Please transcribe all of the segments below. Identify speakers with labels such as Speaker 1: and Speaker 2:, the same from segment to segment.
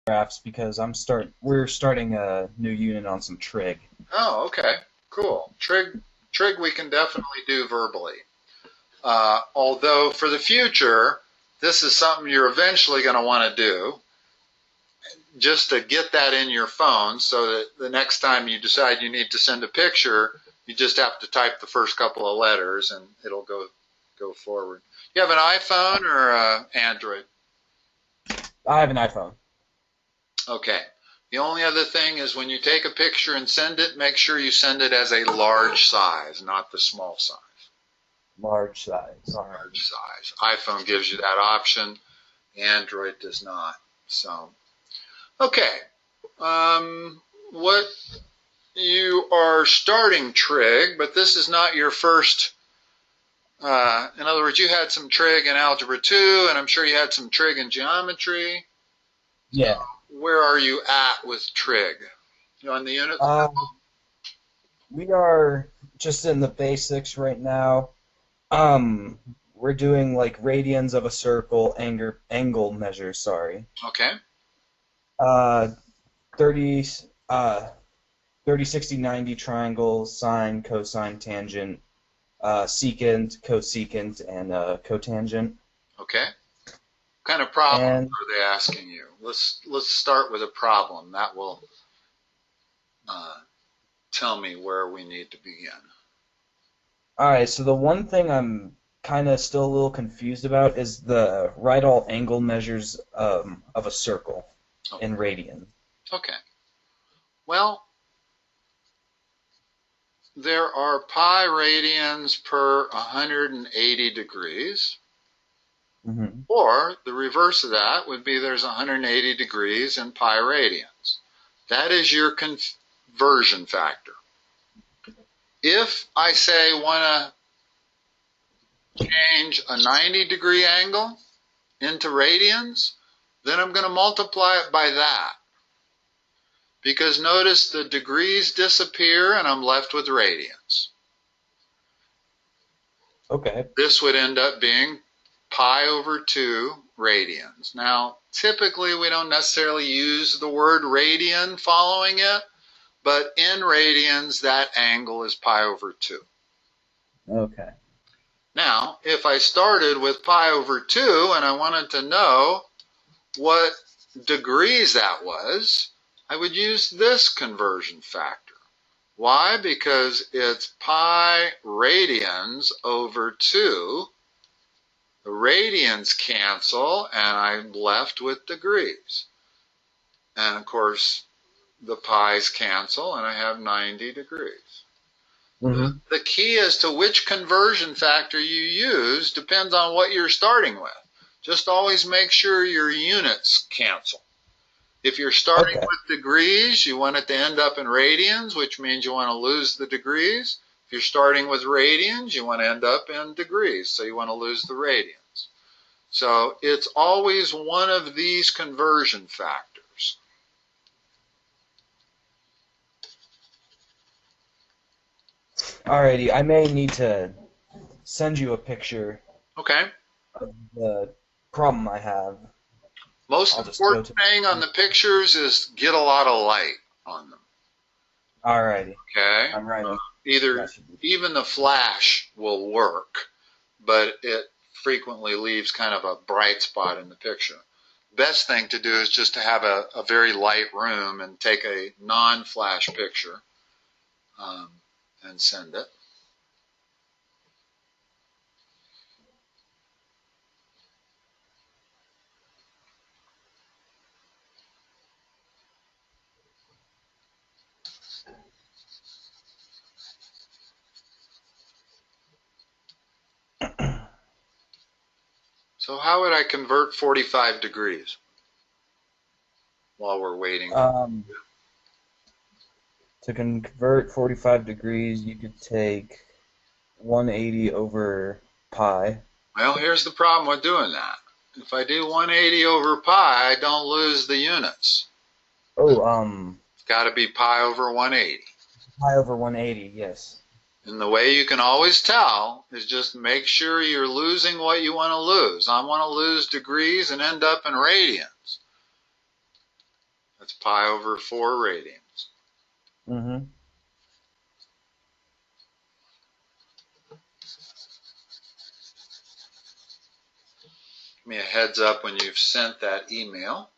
Speaker 1: graphs because we're starting a new unit on some trig.
Speaker 2: Oh, okay. Cool. Trig we can definitely do verbally. Although for the future, this is something you're eventually going to want to do just to get that in your phone so that the next time you decide you need to send a picture, you just have to type the first couple of letters and it'll go forward. You have an iPhone or Android?
Speaker 1: I have an iPhone.
Speaker 2: Okay. The only other thing is when you take a picture and send it, make sure you send it as a large size, not the small size.
Speaker 1: Large size. All right.
Speaker 2: Large size. iPhone gives you that option. Android does not. So, okay. What you are starting trig, but this is not your first. In other words, you had some trig in algebra 2, and I'm sure you had some trig in geometry.
Speaker 1: Yeah.
Speaker 2: Where are you at with trig? You on the unit?
Speaker 1: We are just in the basics right now. We're doing like radians of a circle, angle measures, sorry.
Speaker 2: Okay.
Speaker 1: 30, 30, 60, 90 triangles, sine, cosine, tangent, secant, cosecant, and cotangent.
Speaker 2: Okay. What kind of problem
Speaker 1: And
Speaker 2: are they asking you? Let's start with a problem. That will tell me where we need to begin.
Speaker 1: all right, so the one thing I'm kind of still a little confused about is the right all angle measures of a circle in radian.
Speaker 2: Okay. Well, there are pi radians per 180 degrees.
Speaker 1: Mm-hmm.
Speaker 2: Or the reverse of that would be there's 180 degrees in pi radians. That is your conversion factor. If I say want to change a 90-degree angle into radians, then I'm going to multiply it by that. Because notice the degrees disappear and I'm left with radians.
Speaker 1: Okay.
Speaker 2: This would end up being pi over 2 radians. Now, typically we don't necessarily use the word radian following it, but in radians that angle is pi over 2.
Speaker 1: Okay.
Speaker 2: Now, if I started with pi over 2 and I wanted to know what degrees that was, I would use this conversion factor. Why? Because it's pi radians over 2. The radians cancel, and I'm left with degrees. And of course, the pi's cancel, and I have 90 degrees.
Speaker 1: Mm-hmm.
Speaker 2: The key as to which conversion factor you use depends on what you're starting with. Just always make sure your units cancel. If you're starting with degrees, you want it to end up in radians, which means you want to lose the degrees. If you're starting with radians, you want to end up in degrees, so you want to lose the radians. So it's always one of these conversion factors.
Speaker 1: Alrighty, I may need to send you a picture
Speaker 2: Okay.
Speaker 1: of the problem I have.
Speaker 2: Most important thing on the pictures is get a lot of light on them.
Speaker 1: Alrighty.
Speaker 2: Okay.
Speaker 1: I'm writing.
Speaker 2: Even the flash will work, but it frequently leaves kind of a bright spot in the picture. Best thing to do is just to have a very light room and take a non-flash picture and send it. So how would I convert 45 degrees while we're waiting?
Speaker 1: To convert 45 degrees, you could take 180 over pi.
Speaker 2: Well, here's the problem with doing that. If I do 180 over pi, I don't lose the units.
Speaker 1: Oh,
Speaker 2: It's got to be pi over 180.
Speaker 1: Pi over 180, yes.
Speaker 2: And the way you can always tell is just make sure you're losing what you want to lose. I want to lose degrees and end up in radians. That's pi over 4 radians.
Speaker 1: Mm-hmm.
Speaker 2: Give me a heads up when you've sent that email.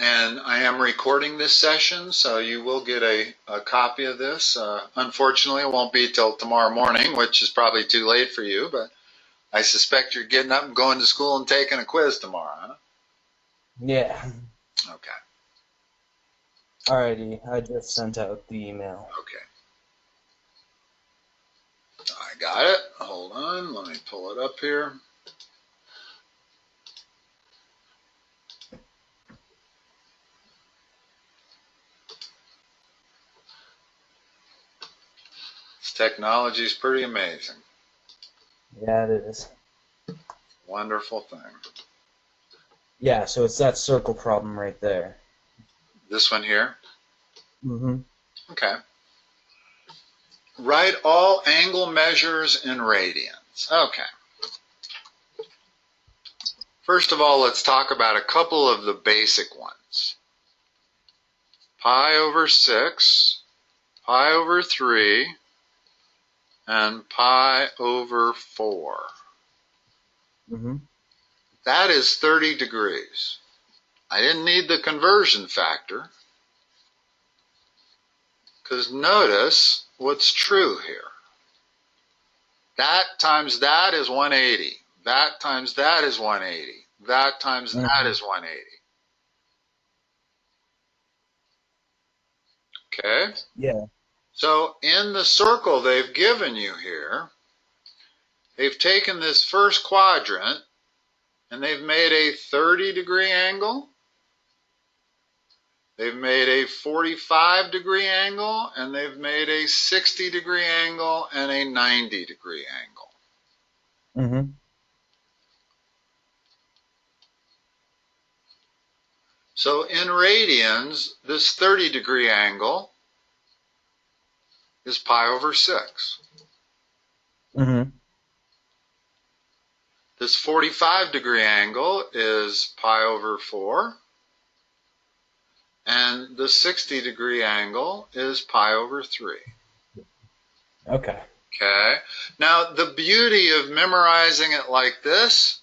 Speaker 2: And I am recording this session, so you will get a copy of this. Unfortunately, it won't be till tomorrow morning, which is probably too late for you, but I suspect you're getting up and going to school and taking a quiz tomorrow, huh?
Speaker 1: Yeah.
Speaker 2: Okay.
Speaker 1: Alrighty, I just sent out the email.
Speaker 2: Okay. I got it. Hold on. Let me pull it up here. This technology is pretty amazing.
Speaker 1: Yeah, it is.
Speaker 2: Wonderful thing.
Speaker 1: Yeah, so it's that circle problem right there.
Speaker 2: This one here?
Speaker 1: Mm-hmm.
Speaker 2: Okay. Write all angle measures in radians. Okay. First of all, let's talk about a couple of the basic ones. Pi over 6, pi over 3, and pi over 4.
Speaker 1: Mm-hmm.
Speaker 2: That is 30 degrees. I didn't need the conversion factor, because notice what's true here. That times that is 180. That times that is 180. That times that is 180. Okay?
Speaker 1: Yeah.
Speaker 2: So in the circle they've given you here, they've taken this first quadrant and they've made a 30-degree angle. They've made a 45-degree angle, and they've made a 60-degree angle and a 90-degree angle.
Speaker 1: Mm-hmm.
Speaker 2: So in radians, this 30-degree angle is pi over 6.
Speaker 1: Mm-hmm.
Speaker 2: This 45-degree angle is pi over 4. And the 60-degree angle is pi over 3.
Speaker 1: Okay.
Speaker 2: Okay. Now, the beauty of memorizing it like this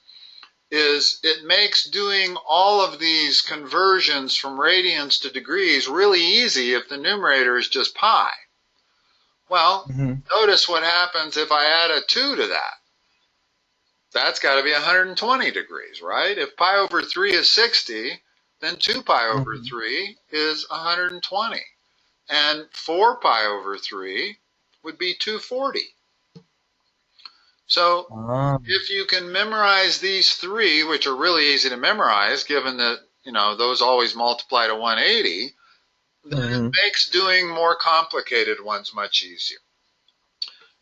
Speaker 2: is it makes doing all of these conversions from radians to degrees really easy if the numerator is just pi. Well, notice what happens if I add a 2 to that. That's got to be 120 degrees, right? If pi over 3 is 60, then 2 pi over 3 is 120. And 4 pi over 3 would be 240. So if you can memorize these three, which are really easy to memorize, given that, those always multiply to 180, then it makes doing more complicated ones much easier.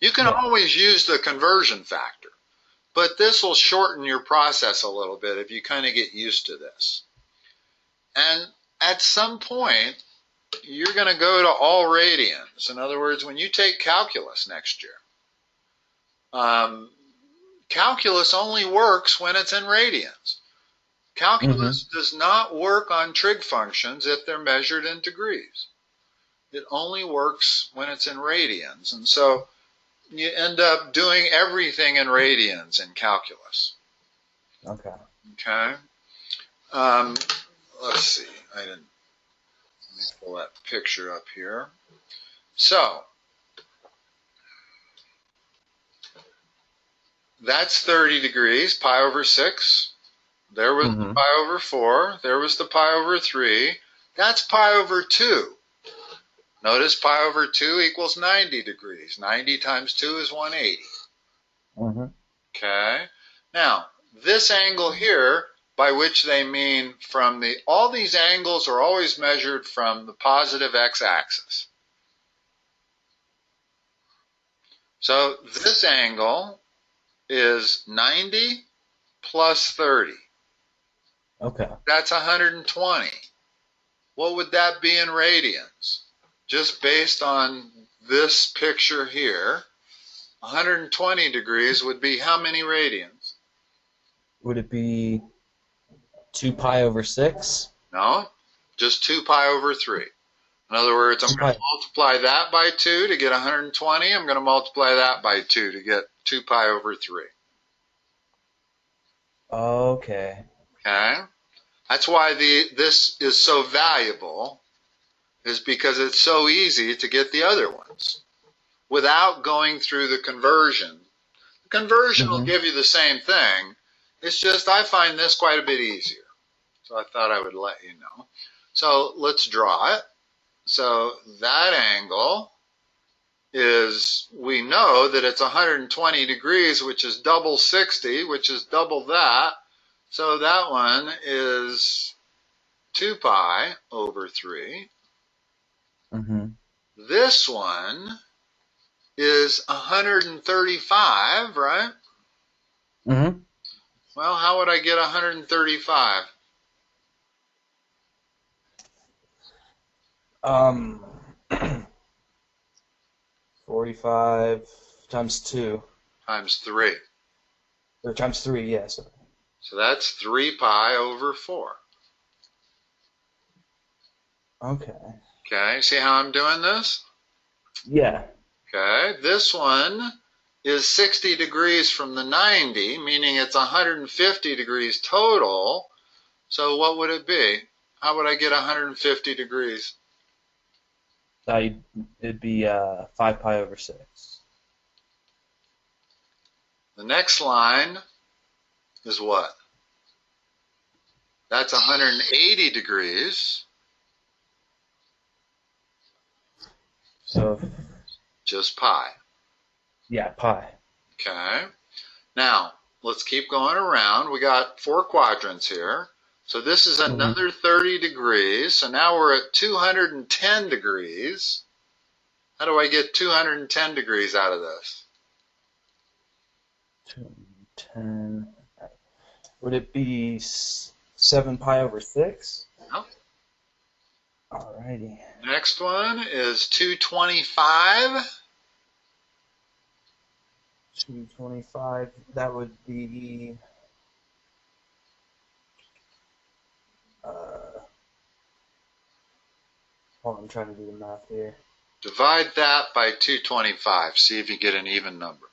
Speaker 2: You can always use the conversion factor, but this will shorten your process a little bit if you kind of get used to this. And at some point, you're going to go to all radians. In other words, when you take calculus next year, calculus only works when it's in radians. Calculus does not work on trig functions if they're measured in degrees. It only works when it's in radians. And so you end up doing everything in radians in calculus.
Speaker 1: Okay.
Speaker 2: Okay. Let's see. Let me pull that picture up here. So that's 30 degrees, pi over 6. There was the pi over 4. There was the pi over 3. That's pi over 2. Notice pi over 2 equals 90 degrees. 90 times 2 is 180. Okay. Now, this angle here, by which they mean all these angles are always measured from the positive x-axis. So this angle is 90 plus 30.
Speaker 1: Okay.
Speaker 2: That's 120. What would that be in radians? just based on this picture here, 120 degrees would be how many radians?
Speaker 1: Would it be 2 pi over 6?
Speaker 2: No, just 2 pi over 3. In other words, I'm
Speaker 1: 2
Speaker 2: going
Speaker 1: pi.
Speaker 2: to multiply that by 2 to get 120. I'm going to multiply that by 2 to get 2 pi over 3.
Speaker 1: Okay.
Speaker 2: Okay? That's why this is so valuable, is because it's so easy to get the other ones without going through the conversion. The conversion will give you the same thing. It's just I find this quite a bit easier. So I thought I would let you know. So let's draw it. So that angle is, we know that it's 120 degrees, which is double 60, which is double that. So that one is 2 pi over 3. This one is 135, right? Well, how would I get 135?
Speaker 1: 45 times 2.
Speaker 2: Times 3.
Speaker 1: Or times 3, yes.
Speaker 2: So that's 3 pi over 4.
Speaker 1: Okay.
Speaker 2: Okay, see how I'm doing this?
Speaker 1: Yeah.
Speaker 2: Okay, this one is 60 degrees from the 90, meaning it's 150 degrees total. So what would it be? How would I get 150 degrees?
Speaker 1: It'd be 5 pi over 6.
Speaker 2: The next line is what? That's 180 degrees.
Speaker 1: So,
Speaker 2: Just pi.
Speaker 1: yeah, pi.
Speaker 2: Okay. Now, let's keep going around. We got 4 quadrants here. So this is another 30 degrees. So now we're at 210 degrees. How do I get 210 degrees out of this?
Speaker 1: 210. Would it be 7 pi over 6?
Speaker 2: No.
Speaker 1: Alrighty.
Speaker 2: Next one is 225.
Speaker 1: 225. That would be. Hold on, I'm trying to do the math here.
Speaker 2: Divide that by 225. See if you get an even number.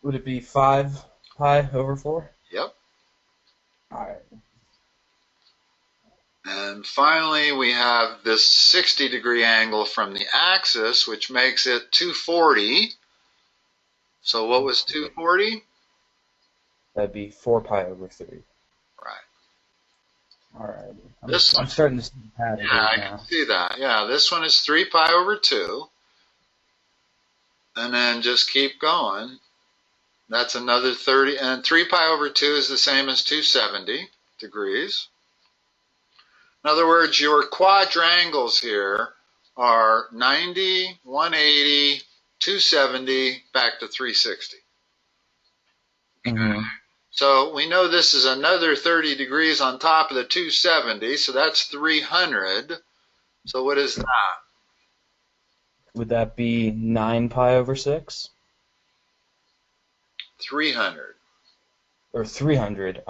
Speaker 1: Would it be 5 pi over 4?
Speaker 2: Yep.
Speaker 1: Alright.
Speaker 2: And finally, we have this 60-degree angle from the axis, which makes it 240. So what was 240?
Speaker 1: That'd be 4 pi over 3.
Speaker 2: Right.
Speaker 1: Alright.
Speaker 2: I'm
Speaker 1: starting to see the pattern
Speaker 2: Yeah, I
Speaker 1: now.
Speaker 2: can see that. Yeah, this one is 3 pi over 2. And then just keep going. That's another 30. And 3 pi over 2 is the same as 270 degrees. In other words, your quadrangles here are 90, 180, 270, back to 360. So we know this is another 30 degrees on top of the 270, so that's 300. So what is that?
Speaker 1: Would that be 9 pi over 6?
Speaker 2: 300.
Speaker 1: Or 300?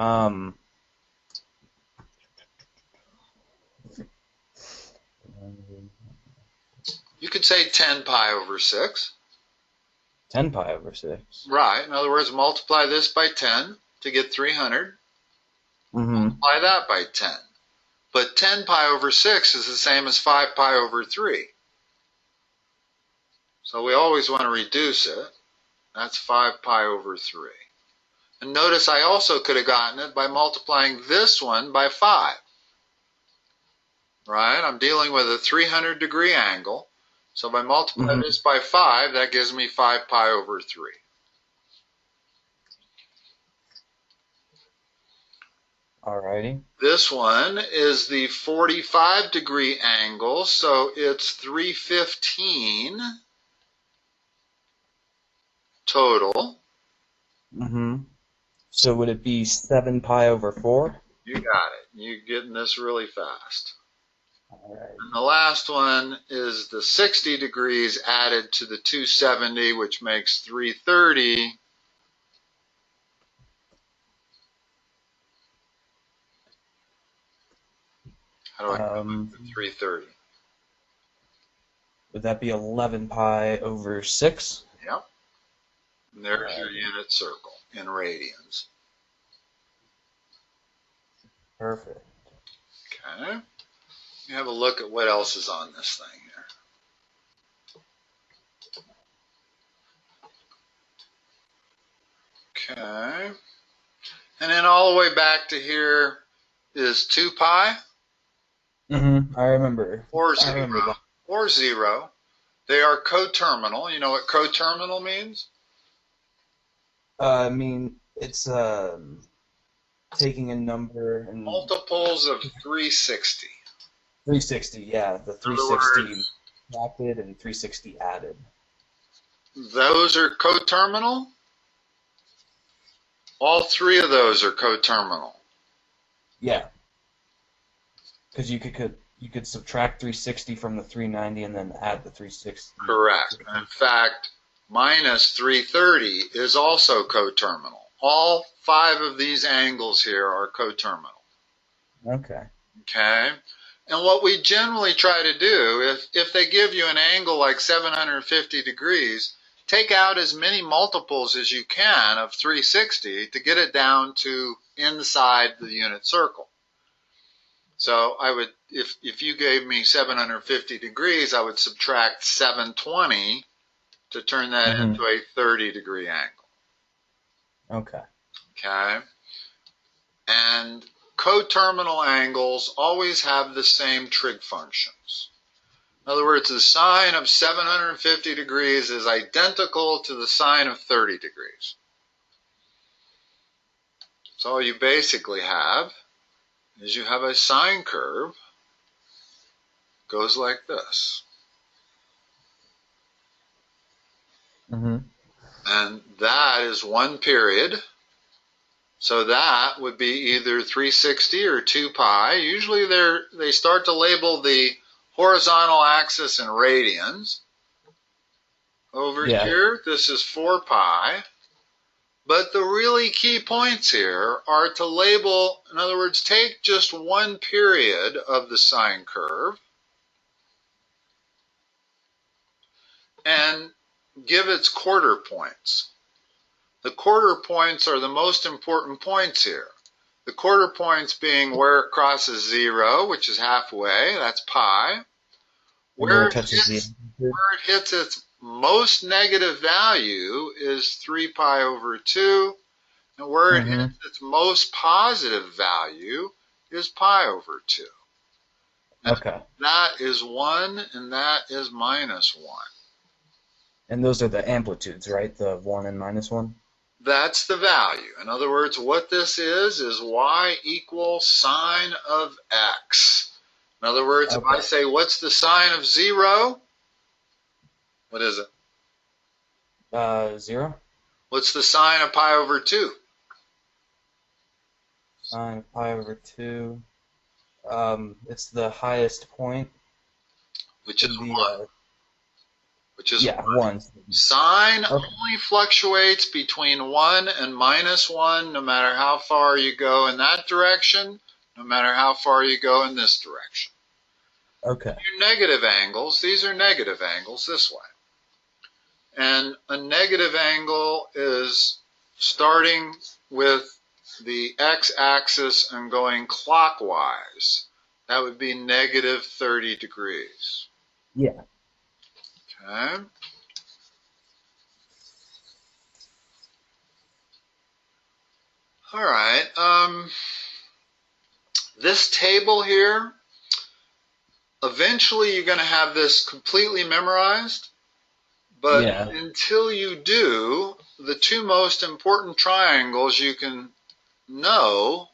Speaker 2: You could say 10 pi over 6.
Speaker 1: 10 pi over 6.
Speaker 2: Right. In other words, multiply this by 10 to get 300. Multiply that by 10. But 10 pi over 6 is the same as 5 pi over 3. So we always want to reduce it. That's 5 pi over 3. And notice I also could have gotten it by multiplying this one by 5. Right? I'm dealing with a 300-degree angle. So if I multiply this by 5, that gives me 5 pi over 3.
Speaker 1: Alrighty.
Speaker 2: This one is the 45-degree angle, so it's 315 total.
Speaker 1: So would it be 7 pi over 4?
Speaker 2: You got it. You're getting this really fast.
Speaker 1: All right.
Speaker 2: And the last one is the 60 degrees added to the 270, which makes 330. How do I calculate the
Speaker 1: Um,
Speaker 2: 330?
Speaker 1: would that be 11 pi over 6?
Speaker 2: Yep. And
Speaker 1: All
Speaker 2: there's your
Speaker 1: right.
Speaker 2: unit circle in radians.
Speaker 1: Perfect.
Speaker 2: Okay. You have a look at what else is on this thing here. Okay. And then all the way back to here is 2 pi
Speaker 1: I remember.
Speaker 2: or
Speaker 1: I
Speaker 2: 0
Speaker 1: remember that.
Speaker 2: or 0. They are coterminal. You know what coterminal means?
Speaker 1: I mean, it's taking a number and
Speaker 2: Multiples of 360.
Speaker 1: 360. Yeah, the
Speaker 2: In other
Speaker 1: 360
Speaker 2: words,
Speaker 1: subtracted and 360 added.
Speaker 2: those are coterminal. All three of those are coterminal.
Speaker 1: Yeah, because you could subtract 360 from the 390 and then add the 360.
Speaker 2: Correct. In fact, minus 330 is also coterminal. All 5 of these angles here are coterminal.
Speaker 1: Okay.
Speaker 2: Okay? And what we generally try to do, if they give you an angle like 750 degrees, take out as many multiples as you can of 360 to get it down to inside the unit circle. So I would, if you gave me 750 degrees, I would subtract 720 to turn that into a 30-degree angle.
Speaker 1: Okay.
Speaker 2: Okay? And coterminal angles always have the same trig functions. In other words, the sine of 750 degrees is identical to the sine of 30 degrees. So all you basically have is you have a sine curve goes like this. And that is one period. So that would be either 360 or 2 pi. Usually they start to label the horizontal axis in radians. Over here, this is 4 pi. But the really key points here are to label, in other words, take just one period of the sine curve and give its quarter points. The quarter points are the most important points here. The quarter points being where it crosses 0, which is halfway, that's pi. Where it hits its most negative value is 3 pi over 2, and where it hits its most positive value is pi over 2.
Speaker 1: Okay.
Speaker 2: That is 1, and that is minus 1.
Speaker 1: And those are the amplitudes, right? The 1 and minus 1?
Speaker 2: That's the value. In other words, what this is y equals sine of x. In other words, if I say, what's the sine of 0? What is it?
Speaker 1: 0.
Speaker 2: What's the sine of pi over 2?
Speaker 1: Sine of pi over 2. It's the highest point.
Speaker 2: Which is 1. Which is
Speaker 1: 1.
Speaker 2: Sine only fluctuates between 1 and minus 1, no matter how far you go in that direction, no matter how far you go in this direction.
Speaker 1: Okay.
Speaker 2: Your negative angles, these are negative angles this way. And a negative angle is starting with the x-axis and going clockwise. That would be negative 30 degrees.
Speaker 1: Yeah.
Speaker 2: Okay. All right. This table here, eventually you're going to have this completely memorized. But until you do, the 2 most important triangles you can know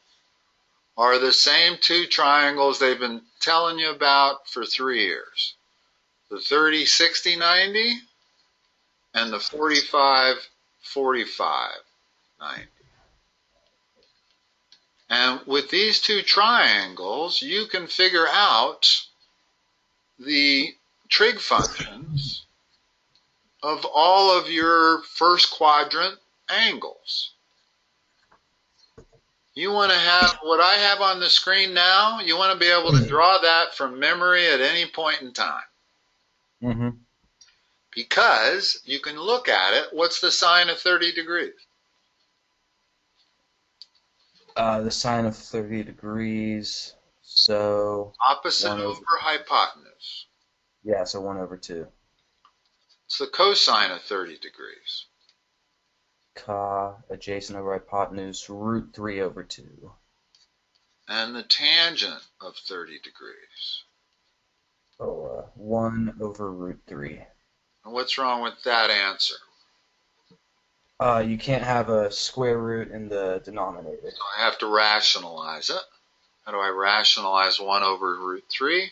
Speaker 2: are the same 2 triangles they've been telling you about for 3 years. The 30, 60, 90 and the 45, 45, 90. And with these 2 triangles, you can figure out the trig functions of all of your first quadrant angles. You want to have what I have on the screen now, you want to be able to draw that from memory at any point in time.
Speaker 1: Mm-hmm.
Speaker 2: Because you can look at it, what's the sine of 30 degrees?
Speaker 1: The sine of 30 degrees, so
Speaker 2: Opposite
Speaker 1: 1 over,
Speaker 2: over hypotenuse.
Speaker 1: yeah, so 1 over 2.
Speaker 2: It's the cosine of 30 degrees.
Speaker 1: Adjacent over hypotenuse, root 3 over 2.
Speaker 2: And the tangent of 30 degrees.
Speaker 1: 1 over root 3.
Speaker 2: And what's wrong with that answer?
Speaker 1: You can't have a square root in the denominator.
Speaker 2: So I have to rationalize it. How do I rationalize 1 over root 3?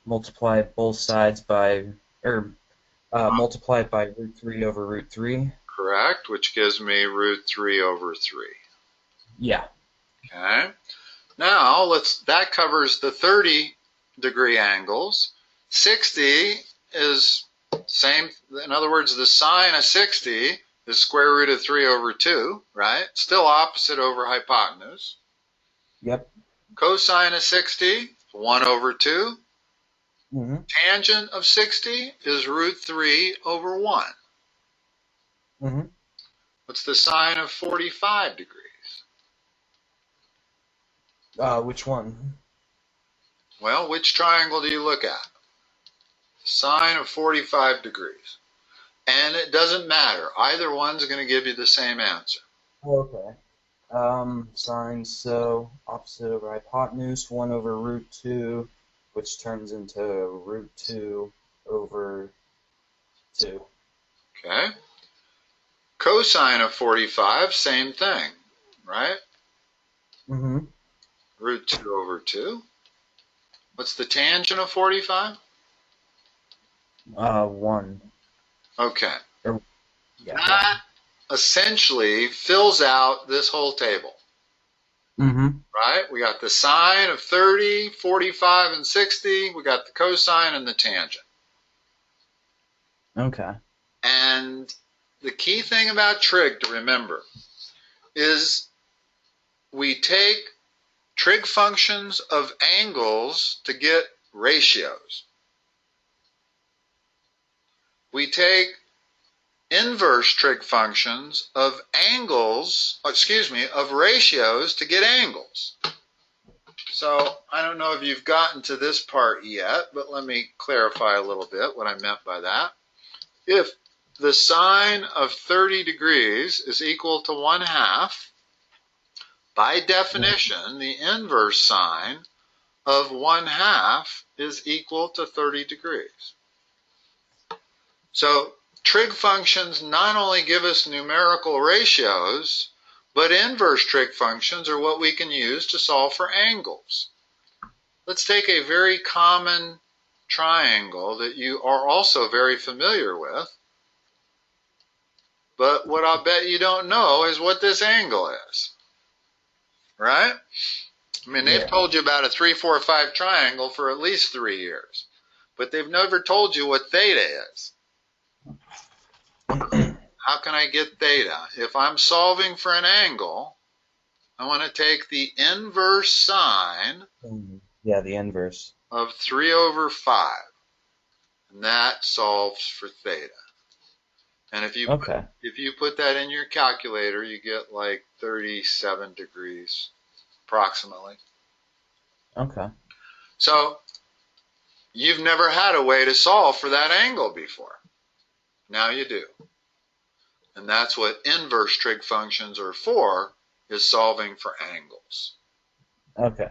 Speaker 1: Multiply both sides by, multiply it by root 3 over root 3.
Speaker 2: Correct, which gives me root 3 over 3.
Speaker 1: Yeah.
Speaker 2: Okay. Now, that covers the 30 degree angles. 60 is same, in other words, the sine of 60 is square root of 3 over 2, right? Still opposite over hypotenuse.
Speaker 1: Yep.
Speaker 2: Cosine of 60, 1 over 2.
Speaker 1: Mm-hmm.
Speaker 2: Tangent of 60 is root 3 over 1.
Speaker 1: Mm-hmm.
Speaker 2: What's the sine of 45 degrees?
Speaker 1: Which one?
Speaker 2: Well, which triangle do you look at? Sine of 45 degrees. And it doesn't matter. Either one's going to give you the same answer.
Speaker 1: Okay. Sine, so opposite over hypotenuse, 1 over root 2, which turns into root 2 over 2.
Speaker 2: Okay. Cosine of 45, same thing, right?
Speaker 1: Mm-hmm.
Speaker 2: Root 2 over 2. What's the tangent of 45?
Speaker 1: 1.
Speaker 2: Okay.
Speaker 1: Yeah.
Speaker 2: That essentially fills out this whole table,
Speaker 1: Mm-hmm.
Speaker 2: right? We got the sine of 30, 45, and 60. We got the cosine and the tangent.
Speaker 1: Okay.
Speaker 2: And the key thing about trig to remember is we take trig functions of angles to get ratios. We take inverse trig functions of of ratios to get angles. So I don't know if you've gotten to this part yet, but let me clarify a little bit what I meant by that. If the sine of 30 degrees is equal to 1/2, by definition, the inverse sine of 1/2 is equal to 30 degrees. So trig functions not only give us numerical ratios, but inverse trig functions are what we can use to solve for angles. Let's take a very common triangle that you are also very familiar with, but what I'll bet you don't know is what this angle is, right? I mean, they've told you about a 3, 4, 5 triangle for at least 3 years, but they've never told you what theta is. How can I get theta? If I'm solving for an angle, I want to take the inverse sine
Speaker 1: Yeah, the inverse.
Speaker 2: of 3 over 5. And that solves for theta. And if you put that in your calculator, you get like 37 degrees approximately.
Speaker 1: Okay.
Speaker 2: So you've never had a way to solve for that angle before. Now you do. And that's what inverse trig functions are for, is solving for angles.
Speaker 1: Okay.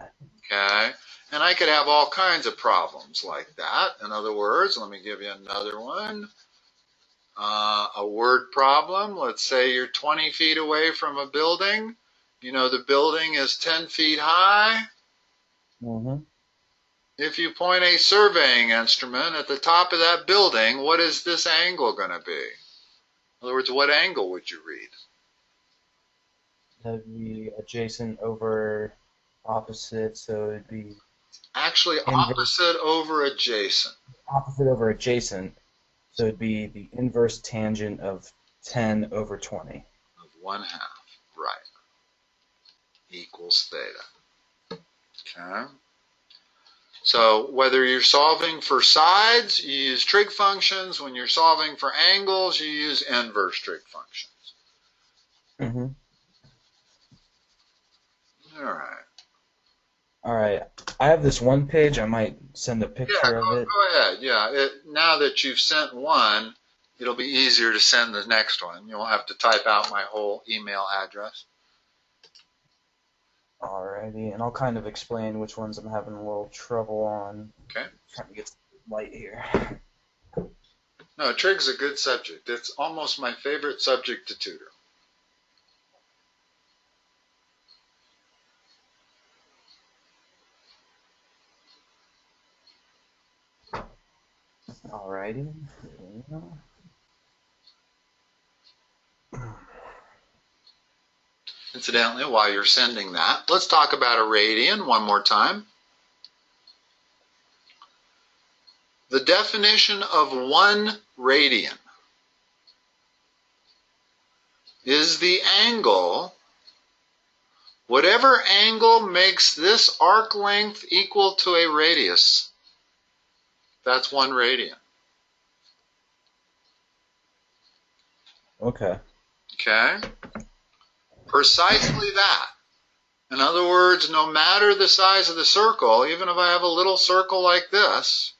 Speaker 2: Okay? And I could have all kinds of problems like that. In other words, let me give you another one. A word problem. Let's say you're 20 feet away from a building. You know the building is 10 feet high.
Speaker 1: Mm-hmm.
Speaker 2: If you point a surveying instrument at the top of that building, what is this angle going to be? In other words, what angle would you read?
Speaker 1: That'd be adjacent over opposite, so it'd be
Speaker 2: Actually,
Speaker 1: inverse,
Speaker 2: opposite over adjacent.
Speaker 1: opposite over adjacent. So it'd be the inverse tangent of 10 over 20.
Speaker 2: Of 1/2, right, equals theta. Okay. So whether you're solving for sides, you use trig functions. When you're solving for angles, you use inverse trig functions.
Speaker 1: Mm-hmm.
Speaker 2: All right.
Speaker 1: All right. I have this one page. I might send a picture of it.
Speaker 2: Go ahead. Yeah, now that you've sent one, it'll be easier to send the next one. You won't have to type out my whole email address.
Speaker 1: Alrighty, and I'll kind of explain which ones I'm having a little trouble on.
Speaker 2: Okay.
Speaker 1: Trying to get some light here.
Speaker 2: No, Trig's a good subject. It's almost my favorite subject to tutor.
Speaker 1: Alrighty.
Speaker 2: Incidentally, while you're sending that, let's talk about a radian one more time. The definition of 1 radian is the angle, whatever angle makes this arc length equal to a radius. That's 1 radian.
Speaker 1: Okay.
Speaker 2: Okay? Precisely that. In other words, no matter the size of the circle, even if I have a little circle like this,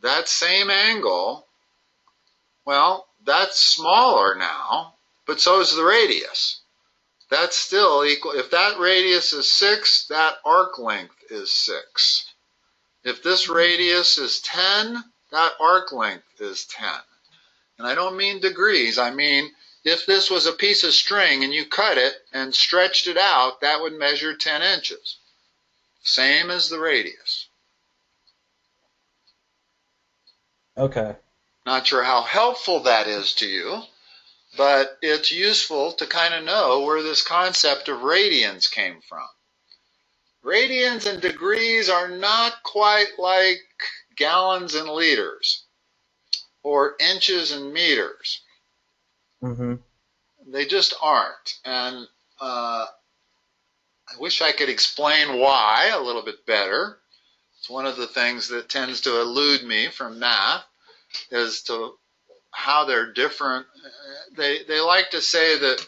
Speaker 2: that same angle, well, that's smaller now, but so is the radius. That's still equal. If that radius is 6, that arc length is 6. If this radius is 10, that arc length is 10. And I don't mean degrees. I mean, if this was a piece of string and you cut it and stretched it out, that would measure 10 inches. Same as the radius.
Speaker 1: Okay.
Speaker 2: Not sure how helpful that is to you, but it's useful to kind of know where this concept of radians came from. Radians and degrees are not quite like gallons and liters or inches and meters.
Speaker 1: Mm-hmm.
Speaker 2: They just aren't. And I wish I could explain why a little bit better. It's one of the things that tends to elude me from math as to how they're different. They like to say that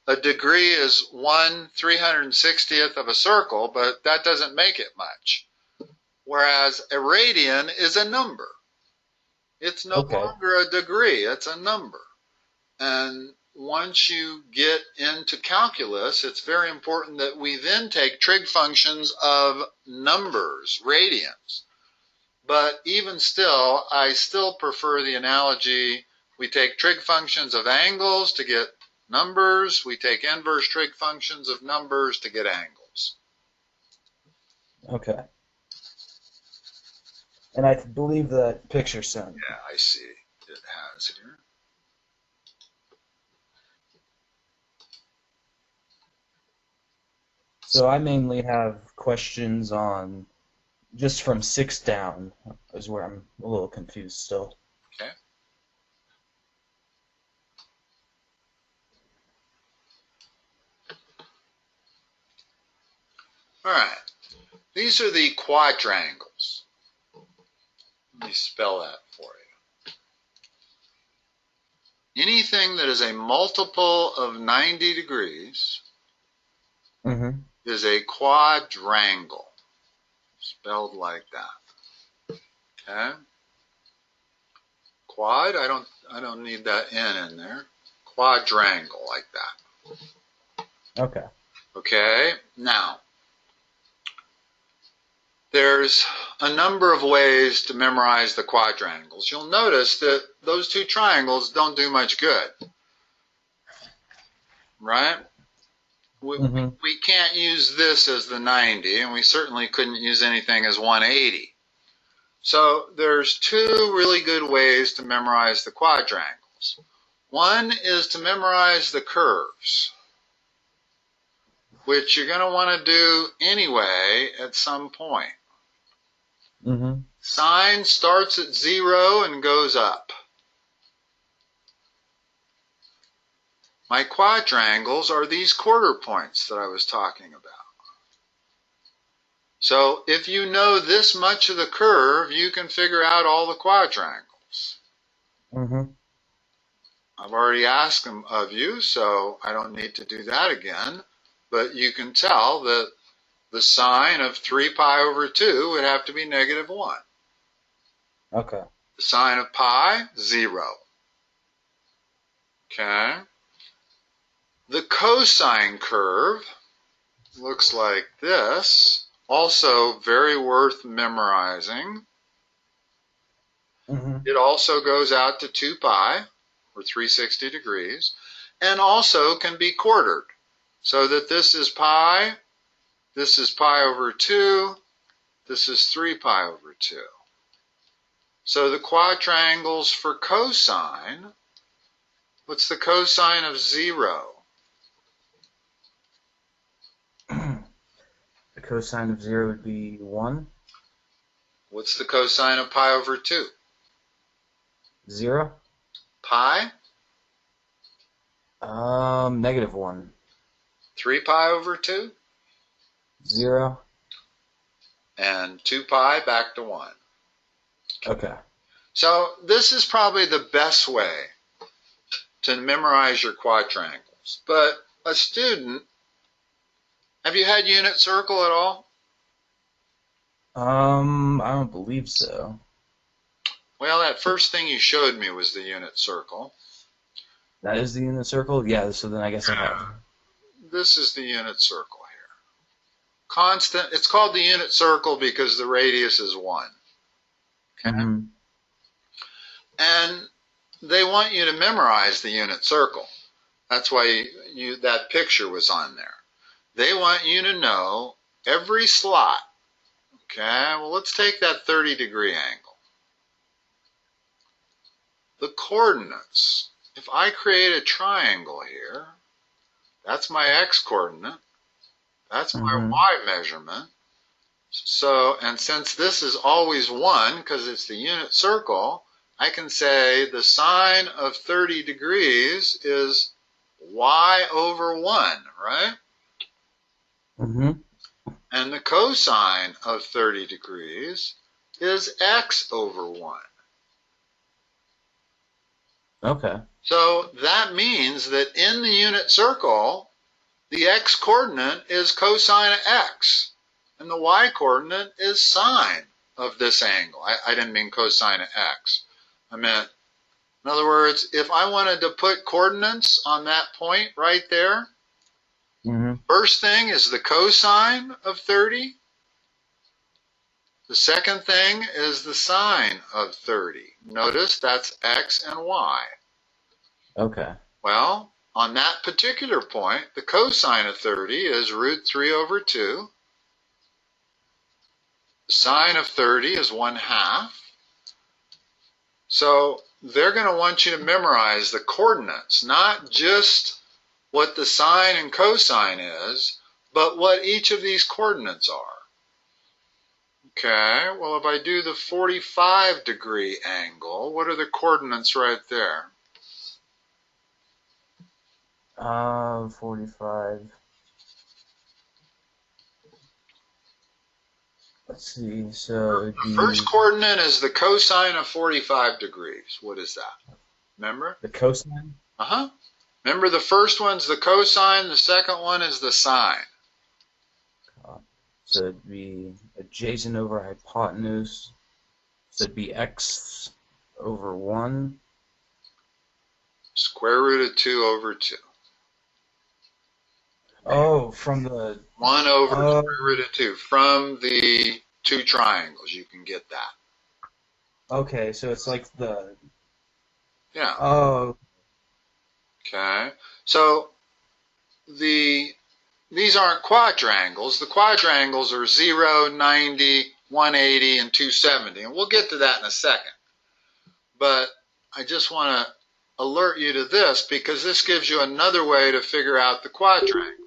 Speaker 2: a degree is 1/360th of a circle, but that doesn't make it much. Whereas a radian is a number. It's no longer a degree, it's a number. And once you get into calculus, it's very important that we then take trig functions of numbers, radians. But even still, I still prefer the analogy, we take trig functions of angles to get numbers, we take inverse trig functions of numbers to get angles.
Speaker 1: Okay. And I believe that picture sent.
Speaker 2: Yeah, I see. It has here.
Speaker 1: So I mainly have questions on just from 6 down is where I'm a little confused still.
Speaker 2: Okay. All right. These are the quadrangles. Let me spell that for you. Anything that is a multiple of 90 degrees is a quadrangle. Spelled like that. Okay? Quad, I don't need that N in there. Quadrangle like that.
Speaker 1: Okay.
Speaker 2: Okay? Now, there's a number of ways to memorize the quadrangles. You'll notice that those two triangles don't do much good. Right? We can't use this as the 90, and we certainly couldn't use anything as 180. So there's 2 really good ways to memorize the quadrangles. One is to memorize the curves, which you're going to want to do anyway at some point.
Speaker 1: Mm-hmm.
Speaker 2: Sine starts at 0 and goes up. My quadrangles are these quarter points that I was talking about. So if you know this much of the curve, you can figure out all the quadrangles.
Speaker 1: Mm-hmm.
Speaker 2: I've already asked them of you, so I don't need to do that again. But you can tell that the sine of 3 pi over 2 would have to be -1.
Speaker 1: Okay.
Speaker 2: The sine of pi, 0. Okay. The cosine curve looks like this. Also very worth memorizing.
Speaker 1: Mm-hmm.
Speaker 2: It also goes out to 2 pi, or 360 degrees, and also can be quartered. So that this is pi over 2, this is 3 pi over 2. So the quadrangles for cosine, what's the cosine of 0?
Speaker 1: The cosine of 0 would be 1.
Speaker 2: What's the cosine of pi over 2?
Speaker 1: 0.
Speaker 2: Pi?
Speaker 1: -1.
Speaker 2: 3 pi over 2?
Speaker 1: 0.
Speaker 2: And 2 pi back to 1.
Speaker 1: Okay.
Speaker 2: So this is probably the best way to memorize your quadrangles. But a student, have you had unit circle at all?
Speaker 1: I don't believe so.
Speaker 2: Well, that first thing you showed me was the unit circle.
Speaker 1: That is the unit circle? Yeah, so then I guess I have.
Speaker 2: This is the unit circle here. Constant, it's called the unit circle because the radius is 1. Okay?
Speaker 1: Mm-hmm.
Speaker 2: And they want you to memorize the unit circle. That's why that picture was on there. They want you to know every slot. Okay, well, let's take that 30-degree angle. The coordinates. If I create a triangle here, that's my x-coordinate. That's my y measurement. So, and since this is always 1, because it's the unit circle, I can say the sine of 30 degrees is y over 1, right?
Speaker 1: Mm-hmm.
Speaker 2: And the cosine of 30 degrees is x over 1.
Speaker 1: Okay.
Speaker 2: So that means that in the unit circle, the x-coordinate is cosine of x, and the y-coordinate is sine of this angle. I didn't mean cosine of x. I meant, in other words, if I wanted to put coordinates on that point right there, first thing is the cosine of 30. The second thing is the sine of 30. Notice that's x and y.
Speaker 1: Okay.
Speaker 2: Well, on that particular point, the cosine of 30 is root 3 over 2. The sine of 30 is 1/2. So they're going to want you to memorize the coordinates, not just what the sine and cosine is, but what each of these coordinates are. Okay, well, if I do the 45-degree angle, what are the coordinates right there?
Speaker 1: 45. Let's see, so it'd be...
Speaker 2: First coordinate is the cosine of 45 degrees. What is that? Remember?
Speaker 1: The cosine?
Speaker 2: Uh-huh. Remember the first one's the cosine, the second one is the sine.
Speaker 1: So it'd be adjacent over hypotenuse. So it'd be x over 1.
Speaker 2: Square root of 2 over 2.
Speaker 1: Oh, from the...
Speaker 2: 1 over square root of 2. From the two triangles, you can get that.
Speaker 1: Okay, so it's like the...
Speaker 2: Yeah.
Speaker 1: Oh.
Speaker 2: Okay. So these aren't quadrangles. The quadrangles are 0, 90, 180, and 270. And we'll get to that in a second. But I just want to alert you to this because this gives you another way to figure out the quadrangles.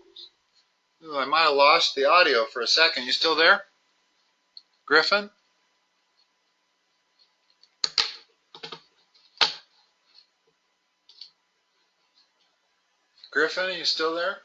Speaker 2: Ooh, I might have lost the audio for a second. You still there? Griffin? Griffin, are you still there?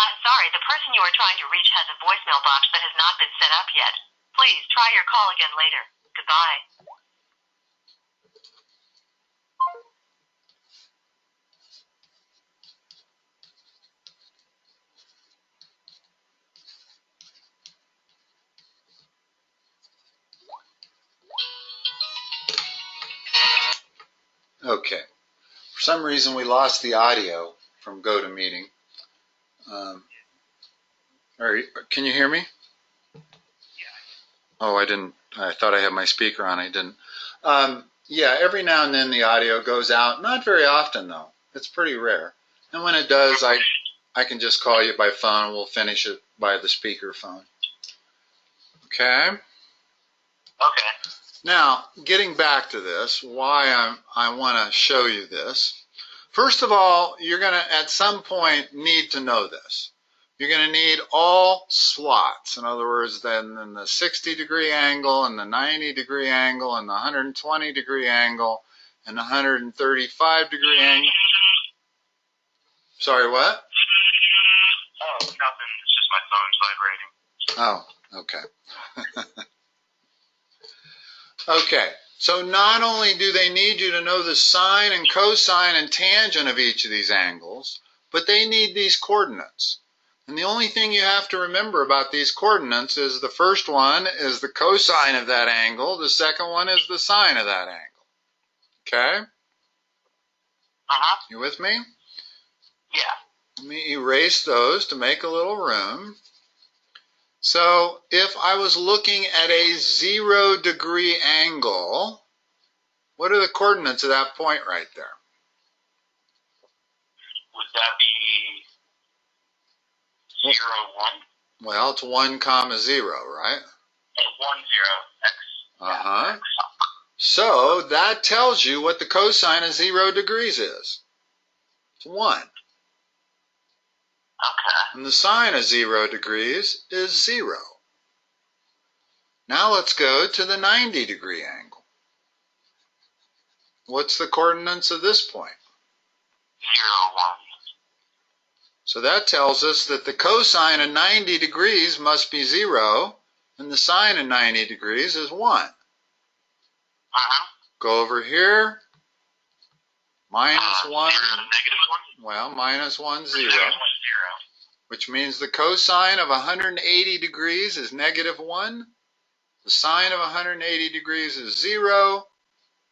Speaker 3: I'm sorry, the person you are trying to reach has a voicemail box that has not been set up yet. Please try your call again later. Goodbye.
Speaker 2: Okay. For some reason, we lost the audio from GoToMeeting. Can you hear me? Oh, I didn't. I thought I had my speaker on. I didn't. Yeah, every now and then the audio goes out. Not very often, though. It's pretty rare. And when it does, I can just call you by phone and we'll finish it by the speaker phone. Okay?
Speaker 3: Okay.
Speaker 2: Now, getting back to this, why I want to show you this. First of all, you're going to, at some point, need to know this. You're going to need all slots. In other words, then in the 60-degree angle, and the 90-degree angle, and the 120-degree angle, and the 135-degree angle. Sorry, what?
Speaker 3: Oh, nothing. It's just my phone vibrating.
Speaker 2: Oh, okay. Okay, so not only do they need you to know the sine and cosine and tangent of each of these angles, but they need these coordinates. And the only thing you have to remember about these coordinates is the first one is the cosine of that angle, the second one is the sine of that angle. Okay?
Speaker 3: Uh-huh.
Speaker 2: You with me?
Speaker 3: Yeah.
Speaker 2: Let me erase those to make a little room. So if I was looking at a 0-degree angle, what are the coordinates of that point right there?
Speaker 3: Would that be 0, 1?
Speaker 2: Well, it's 1, comma 0, right?
Speaker 3: 1, 0, x.
Speaker 2: Uh-huh. So that tells you what the cosine of 0 degrees is. It's 1.
Speaker 3: Okay.
Speaker 2: And the sine of 0 degrees is 0. Now let's go to the 90-degree angle. What's the coordinates of this point?
Speaker 3: 0, 1.
Speaker 2: So that tells us that the cosine of 90 degrees must be 0, and the sine of 90 degrees is 1.
Speaker 3: Uh-huh.
Speaker 2: Go over here, minus 1.
Speaker 3: 0 to -1?
Speaker 2: Well, minus 1, 0.
Speaker 3: 0.
Speaker 2: Which means the cosine of 180 degrees is -1. The sine of 180 degrees is 0.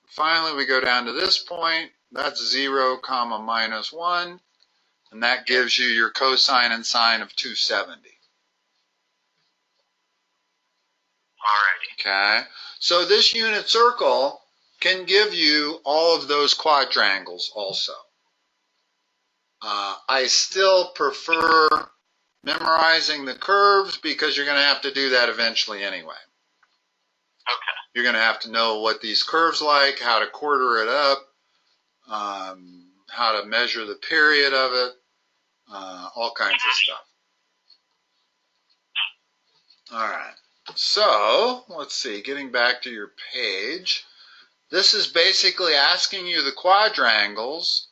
Speaker 2: Finally, we go down to this point. That's 0, comma minus 1. And that gives you your cosine and sine of 270.
Speaker 3: Alrighty.
Speaker 2: Okay? So this unit circle can give you all of those quadrangles also. I still prefer memorizing the curves because you're going to have to do that eventually anyway.
Speaker 3: Okay.
Speaker 2: You're going to have to know what these curves like, how to quarter it up, how to measure the period of it, all kinds of stuff. All right. So, let's see, getting back to your page. This is basically asking you the quadrangles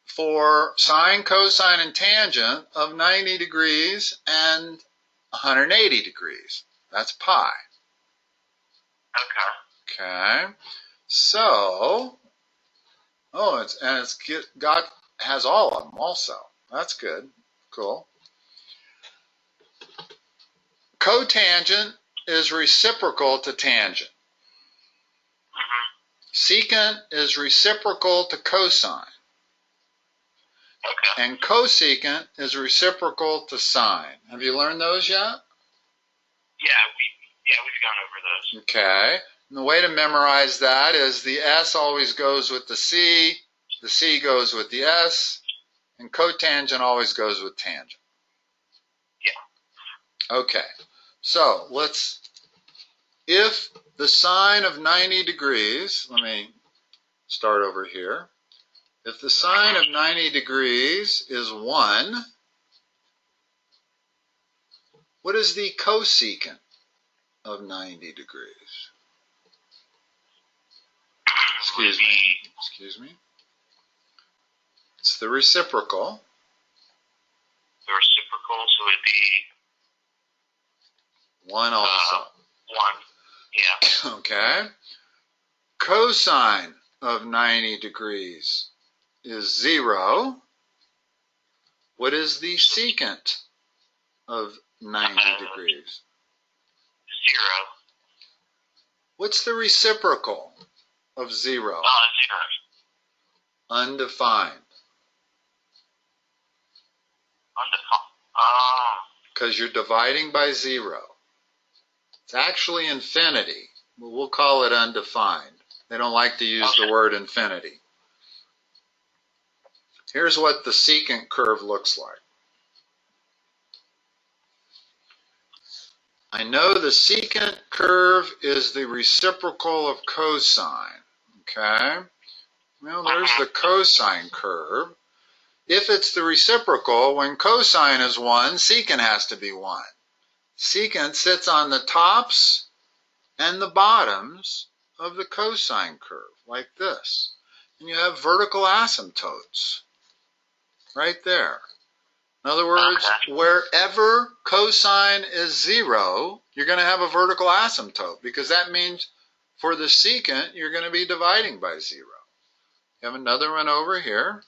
Speaker 2: for sine, cosine, and tangent of 90 degrees and 180 degrees. That's pi.
Speaker 3: Okay.
Speaker 2: Okay. So, has all of them also. That's good. Cool. Cotangent is reciprocal to tangent. Secant is reciprocal to cosine.
Speaker 3: Okay.
Speaker 2: And cosecant is reciprocal to sine. Have you learned those yet?
Speaker 3: Yeah, we've gone over those.
Speaker 2: Okay. And the way to memorize that is the S always goes with the C goes with the S, And cotangent always goes with tangent.
Speaker 3: Yeah.
Speaker 2: Okay, so if the sine of 90 degrees, let me start over here. If the sine of 90 degrees is 1, what is the cosecant of 90 degrees? Excuse me. It's the reciprocal.
Speaker 3: The reciprocal, so it'd be
Speaker 2: 1 also.
Speaker 3: 1. Yeah.
Speaker 2: Okay. Cosine of 90 degrees is 0. What is the secant of 90 degrees?
Speaker 3: 0.
Speaker 2: What's the reciprocal of 0?
Speaker 3: 0.
Speaker 2: Undefined. Because you're dividing by 0. It's actually infinity, but we'll call it undefined. They don't like to use the word infinity. Here's what the secant curve looks like. I know the secant curve is the reciprocal of cosine. Okay? Well, there's the cosine curve. If it's the reciprocal, when cosine is 1, secant has to be 1. Secant sits on the tops and the bottoms of the cosine curve, like this. And you have vertical asymptotes right there. In other words, wherever cosine is 0, you're going to have a vertical asymptote, because that means for the secant, you're going to be dividing by 0. You have another one over here.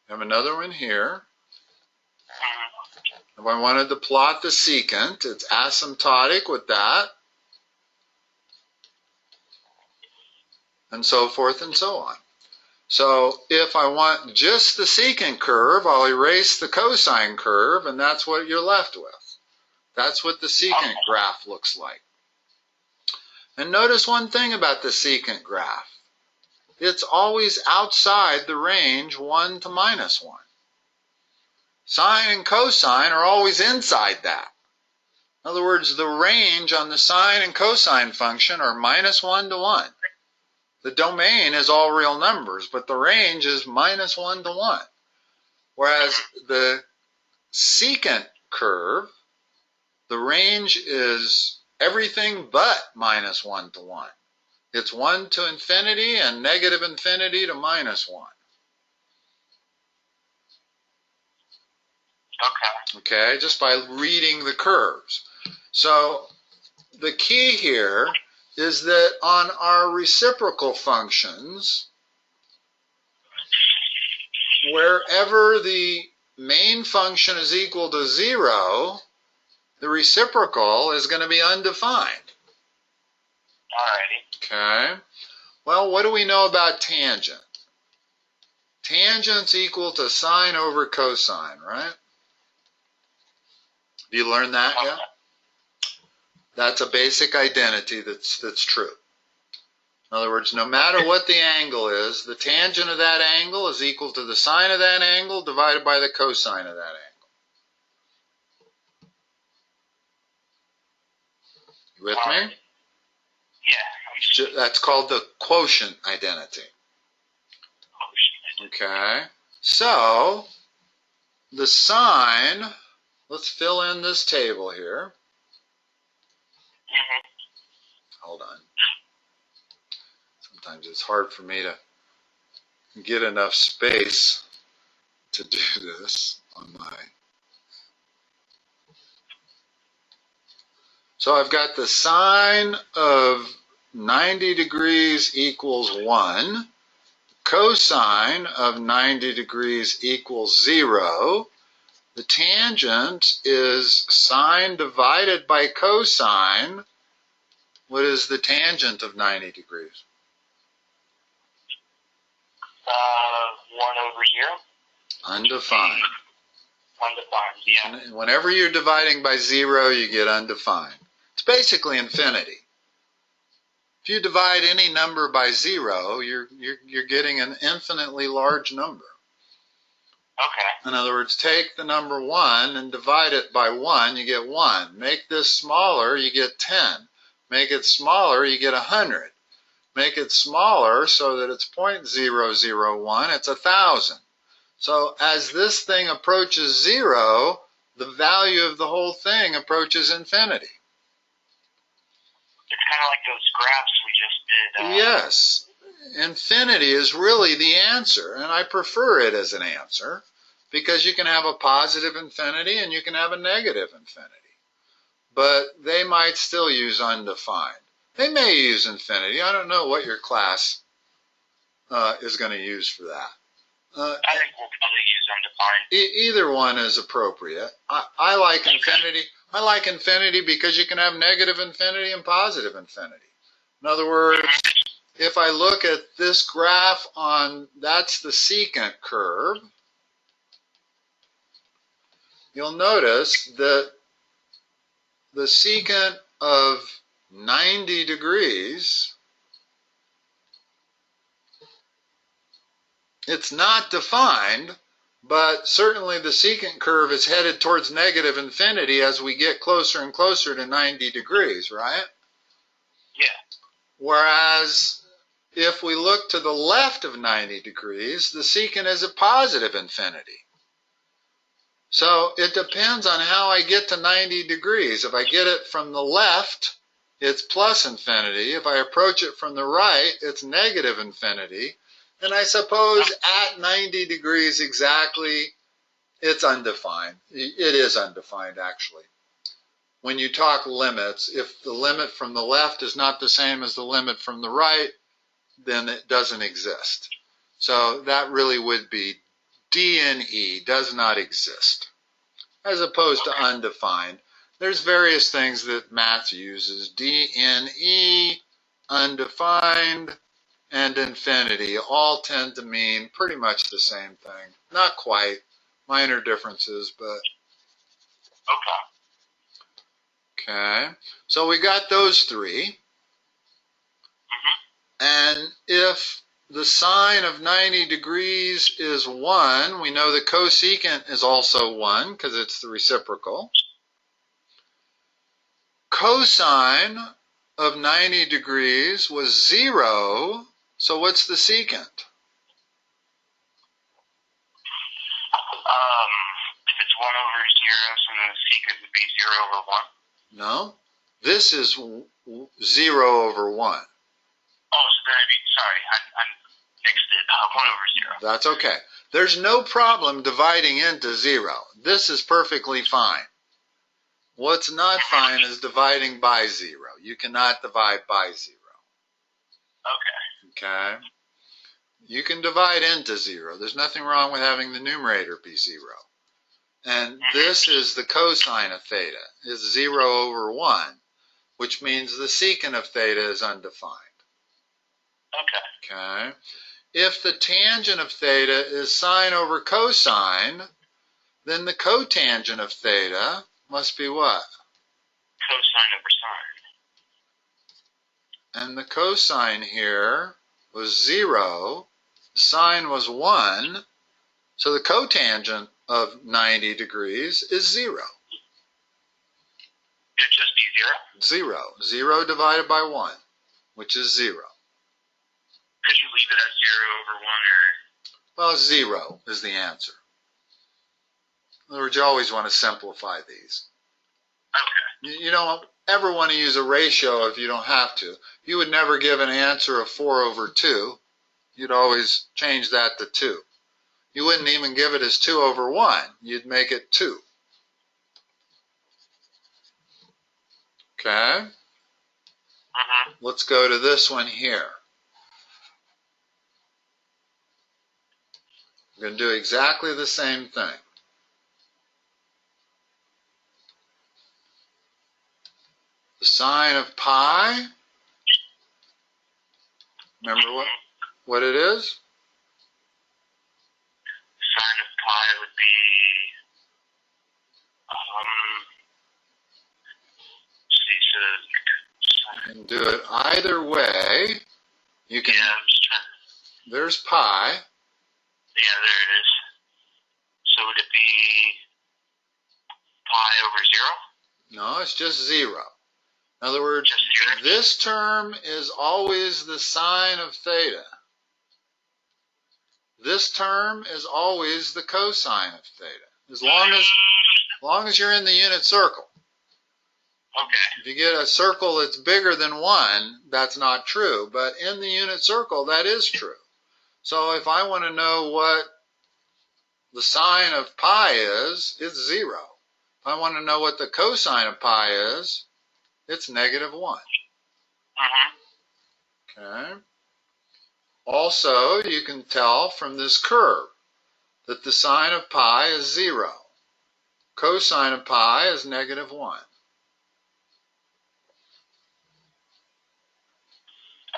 Speaker 2: You have another one here. If I wanted to plot the secant, it's asymptotic with that, and so forth and so on. So if I want just the secant curve, I'll erase the cosine curve, and that's what you're left with. That's what the secant graph looks like. And notice one thing about the secant graph. It's always outside the range 1 to minus 1. Sine and cosine are always inside that. In other words, the range on the sine and cosine function are minus 1 to 1. The domain is all real numbers, but the range is minus 1 to 1. Whereas the secant curve, the range is everything but minus 1 to 1. It's 1 to infinity and negative infinity to minus 1. Okay, just by reading the curves. So the key here is that on our reciprocal functions, wherever the main function is equal to 0, the reciprocal is going to be undefined.
Speaker 3: Alrighty.
Speaker 2: Okay. Well, what do we know about tangent? Tangent's equal to sine over cosine, right? Do you learn that yet? That's a basic identity that's true. In other words, no matter what the angle is, the tangent of that angle is equal to the sine of that angle divided by the cosine of that angle. You with me?
Speaker 3: Yeah.
Speaker 2: That's called the quotient identity. Okay. So, the sine, let's fill in this table here. Hold on. Sometimes it's hard for me to get enough space to do this on my... So I've got the sine of 90 degrees equals 1. Cosine of 90 degrees equals 0. The tangent is sine divided by cosine. What is the tangent of 90 degrees?
Speaker 3: 1 over 0.
Speaker 2: Undefined.
Speaker 3: Undefined, yeah.
Speaker 2: Whenever you're dividing by 0, you get undefined. It's basically infinity. If you divide any number by 0, you're getting an infinitely large number.
Speaker 3: Okay.
Speaker 2: In other words, take the number 1 and divide it by 1, you get 1. Make this smaller, you get 10. Make it smaller, you get 100. Make it smaller so that it's 0.001, it's 1,000. So as this thing approaches 0, the value of the whole thing approaches infinity.
Speaker 3: It's kind of like those graphs we just did.
Speaker 2: Yes. Infinity is really the answer, and I prefer it as an answer because you can have a positive infinity and you can have a negative infinity. But they might still use undefined. They may use infinity. I don't know what your class is going to use for that.
Speaker 3: I think we'll probably use undefined.
Speaker 2: Either one is appropriate. I like infinity. I like infinity because you can have negative infinity and positive infinity. In other words, if I look at this graph that's the secant curve, you'll notice that the secant of 90 degrees, it's not defined, but certainly the secant curve is headed towards negative infinity as we get closer and closer to 90 degrees, right?
Speaker 3: Yeah.
Speaker 2: Whereas if we look to the left of 90 degrees, the secant is a positive infinity. So it depends on how I get to 90 degrees. If I get it from the left, it's plus infinity. If I approach it from the right, it's negative infinity. And I suppose at 90 degrees exactly, it's undefined. It is undefined, actually. When you talk limits, if the limit from the left is not the same as the limit from the right, then it doesn't exist. So that really would be D and E, does not exist, as opposed to undefined. There's various things that math uses. D, N, E, undefined, and infinity all tend to mean pretty much the same thing. Not quite. Minor differences, but... Okay. So we got those three. And if the sine of 90 degrees is 1, we know the cosecant is also 1 because it's the reciprocal. Cosine of 90 degrees was 0, so what's the secant?
Speaker 3: If it's 1 over 0, so then the secant would be 0 over 1.
Speaker 2: No, this is 0 over 1.
Speaker 3: Oh, so then I'd be, sorry, I mixed it. 1 over 0.
Speaker 2: That's okay. There's no problem dividing into 0. This is perfectly fine. What's not fine is dividing by 0. You cannot divide by 0.
Speaker 3: Okay.
Speaker 2: Okay? You can divide into 0. There's nothing wrong with having the numerator be 0. And this is the cosine of theta, is 0 over 1, which means the secant of theta is undefined.
Speaker 3: Okay.
Speaker 2: Okay? If the tangent of theta is sine over cosine, then the cotangent of theta must be what?
Speaker 3: Cosine over sine.
Speaker 2: And the cosine here was 0, sine was 1, so the cotangent of 90 degrees is 0.
Speaker 3: It'd just be 0?
Speaker 2: 0. 0 divided by 1, which is 0.
Speaker 3: Could you leave it as 0 over 1 or?
Speaker 2: Well, 0 is the answer. In other words, you always want to simplify these.
Speaker 3: Okay.
Speaker 2: You don't ever want to use a ratio if you don't have to. You would never give an answer of 4 over 2. You'd always change that to 2. You wouldn't even give it as 2 over 1. You'd make it 2. Okay? Let's go to this one here. We're going to do exactly the same thing. The sine of pi, remember what it is?
Speaker 3: Sine of pi would be,
Speaker 2: can do it either way. You can.
Speaker 3: Yeah, I'm just trying.
Speaker 2: There's pi.
Speaker 3: Yeah, there it is. So would it be pi over 0?
Speaker 2: No, it's just 0. In other words,
Speaker 3: Just 0?
Speaker 2: this term is always the sine of theta. This term is always the cosine of theta, as long as you're in the unit circle.
Speaker 3: Okay.
Speaker 2: If you get a circle that's bigger than 1, that's not true. But in the unit circle, that is true. So if I want to know what the sine of pi is, it's 0. If I want to know what the cosine of pi is, it's -1.
Speaker 3: Mm-hmm.
Speaker 2: Okay. Also, you can tell from this curve that the sine of pi is 0. Cosine of pi is -1.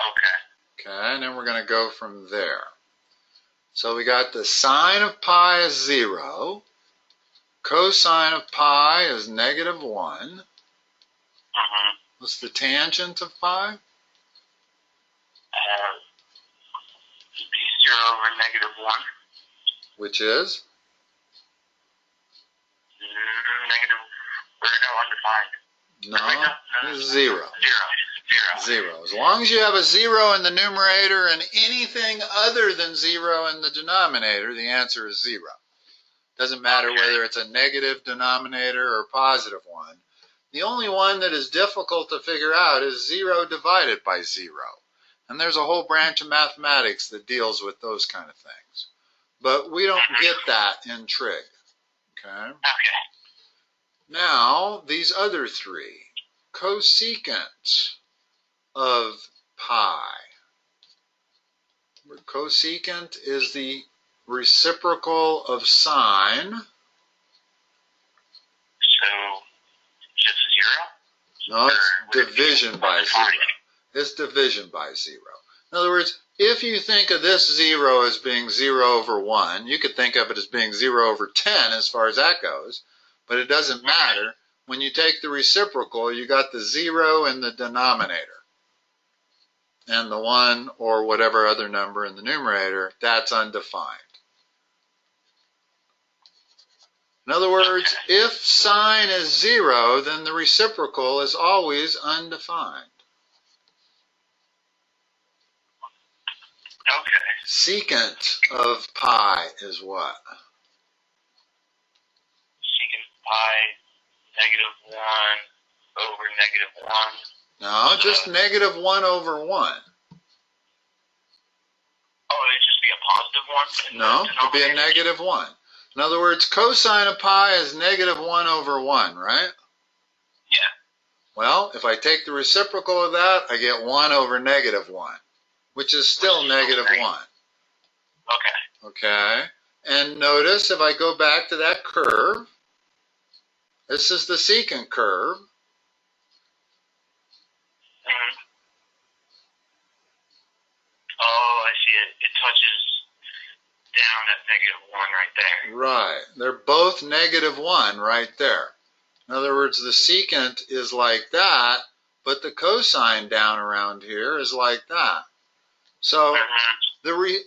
Speaker 3: Okay.
Speaker 2: Okay, and then we're going to go from there. So we got the sine of pi is 0. Cosine of pi is -1.
Speaker 3: Mm-hmm.
Speaker 2: What's the tangent of pi?
Speaker 3: 0 over -1.
Speaker 2: Which is?
Speaker 3: Undefined.
Speaker 2: No, it's 0.
Speaker 3: 0.
Speaker 2: 0. As long as you have a 0 in the numerator and anything other than 0 in the denominator, the answer is 0. Doesn't matter whether it's a negative denominator or positive one. The only one that is difficult to figure out is 0 divided by 0. And there's a whole branch of mathematics that deals with those kind of things. But we don't get that in Trig. Okay?
Speaker 3: Okay.
Speaker 2: Now, these other three. Cosecant of pi. Cosecant is the reciprocal of sine.
Speaker 3: So, just 0?
Speaker 2: No, it's division by 0. It's division by 0. In other words, if you think of this 0 as being 0 over 1, you could think of it as being 0 over 10 as far as that goes, but it doesn't matter. When you take the reciprocal, you got the 0 in the denominator. And the 1 or whatever other number in the numerator, that's undefined. In other words, if sine is 0, then the reciprocal is always undefined.
Speaker 3: Okay.
Speaker 2: Secant of pi is what?
Speaker 3: Secant pi, -1 over -1.
Speaker 2: No, just -1 over 1.
Speaker 3: Oh, it'd just be a positive 1?
Speaker 2: No, it'd be a -1. In other words, cosine of pi is -1 over 1, right?
Speaker 3: Yeah.
Speaker 2: Well, if I take the reciprocal of that, I get 1 over -1, which is still -1.
Speaker 3: Okay.
Speaker 2: Okay? And notice if I go back to that curve, this is the secant curve.
Speaker 3: Mm-hmm. Oh, I see it. It touches down at -1 right there.
Speaker 2: Right. They're both -1 right there. In other words, the secant is like that, but the cosine down around here is like that. So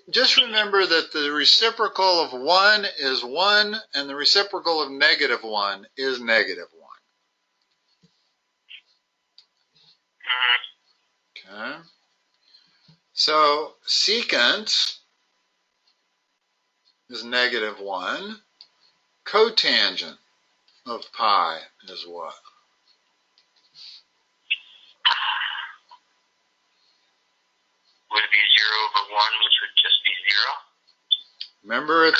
Speaker 2: just remember that the reciprocal of 1 is 1, and the reciprocal of -1 is -1. Okay. So secant is -1. Cotangent of pi is what?
Speaker 3: Would it be 0 over 1, which would just be 0?
Speaker 2: Remember,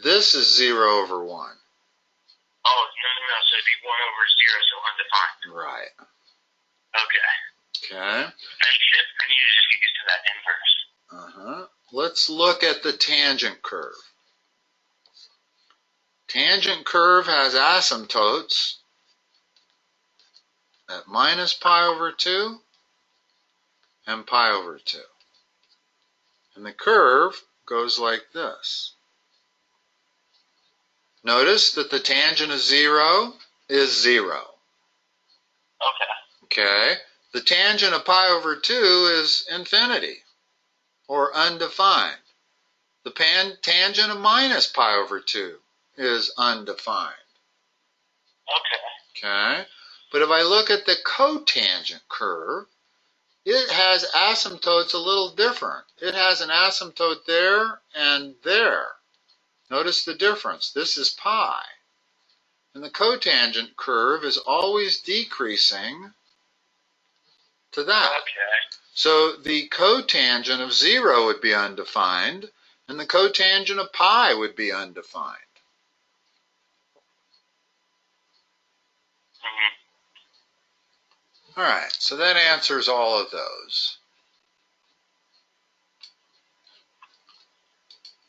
Speaker 2: this is 0 over 1.
Speaker 3: Oh, no. So it'd be 1 over 0, so undefined.
Speaker 2: Right.
Speaker 3: Okay.
Speaker 2: Okay.
Speaker 3: I need to just get used to that inverse.
Speaker 2: Let's look at the tangent curve. Tangent curve has asymptotes at -pi/2 and pi/2. And the curve goes like this. Notice that the tangent of 0 is 0.
Speaker 3: Okay.
Speaker 2: Okay? The tangent of pi over 2 is infinity, or undefined. The tangent of minus pi over 2 is undefined. Okay? But if I look at the cotangent curve, it has asymptotes a little different. It has an asymptote there and there. Notice the difference. This is pi. And the cotangent curve is always decreasing to that.
Speaker 3: Okay.
Speaker 2: So the cotangent of 0 would be undefined, and the cotangent of pi would be undefined. All right, so that answers all of those.